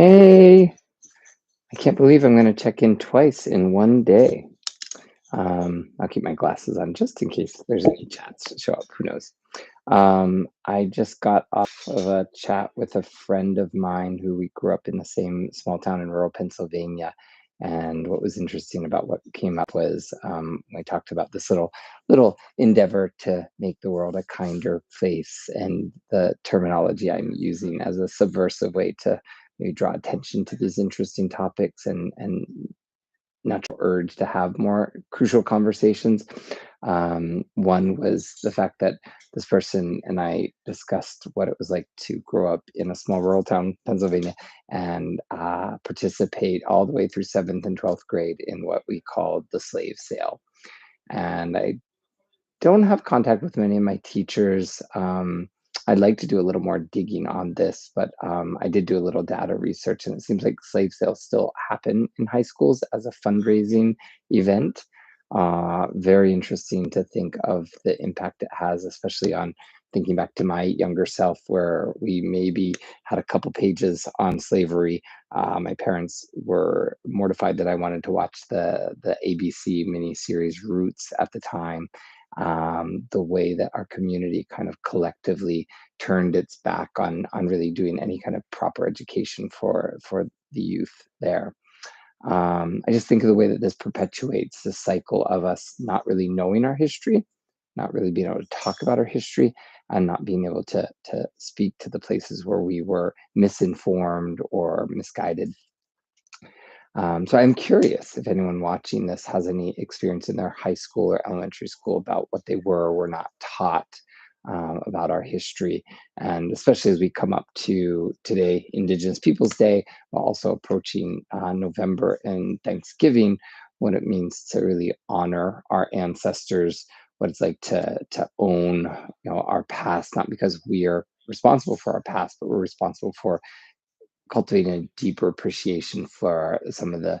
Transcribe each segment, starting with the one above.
Hey, I can't believe I'm going to check in twice in one day. I'll keep my glasses on just in case there's any chats to show up. Who knows? I just got off of a chat with a friend of mine who we grew up in the same small town in rural Pennsylvania. And what was interesting about what came up was we talked about this little endeavor to make the world a kinder place, and the terminology I'm using as a subversive way to maybe draw attention to these interesting topics and natural urge to have more crucial conversations. One was the fact that this person and I discussed what it was like to grow up in a small rural town, Pennsylvania, and participate all the way through seventh and 12th grade in what we called the slave sale. And I don't have contact with many of my teachers. I'd like to do a little more digging on this, but I did do a little data research, and it seems like slave sales still happen in high schools as a fundraising event. Very interesting to think of the impact it has, especially on thinking back to my younger self, where we maybe had a couple pages on slavery. My parents were mortified that I wanted to watch the ABC miniseries Roots at the time. The way that our community kind of collectively turned its back on really doing any kind of proper education for the youth there. I just think of the way that this perpetuates the cycle of us not really knowing our history, not really being able to talk about our history, and not being able to speak to the places where we were misinformed or misguided. So I'm curious if anyone watching this has any experience in their high school or elementary school about what they were or were not taught about our history. And especially as we come up to today, Indigenous Peoples Day, while also approaching November and Thanksgiving, what it means to really honor our ancestors, what it's like to own, our past, not because we are responsible for our past, but we're responsible for cultivating a deeper appreciation for some of the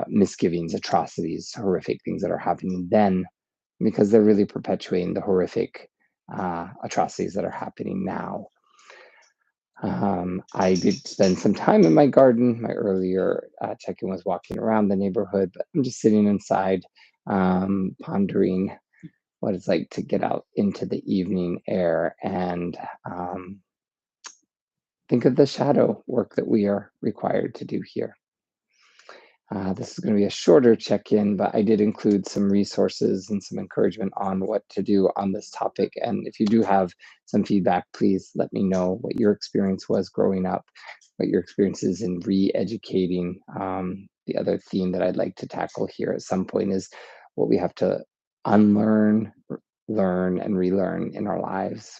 misgivings, atrocities, horrific things that are happening then, because they're really perpetuating the horrific atrocities that are happening now. I did spend some time in my garden. My earlier check-in was walking around the neighborhood, but I'm just sitting inside, pondering what it's like to get out into the evening air and think of the shadow work that we are required to do here. This is going to be a shorter check-in, but I did include some resources and some encouragement on what to do on this topic. And if you do have some feedback, please let me know what your experience was growing up, what your experience is in re-educating. The other theme that I'd like to tackle here at some point is what we have to unlearn, learn, and relearn in our lives.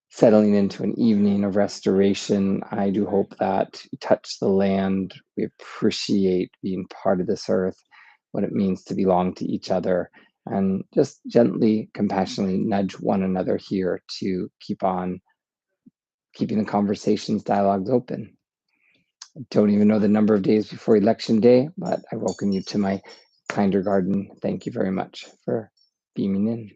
Settling into an evening of restoration, I do hope that we touch the land, we appreciate being part of this earth, what it means to belong to each other, and just gently, compassionately nudge one another here to keep on keeping the conversations, dialogues open. I don't even know the number of days before Election Day, but I welcome you to my kinder garden. Thank you very much for beaming in.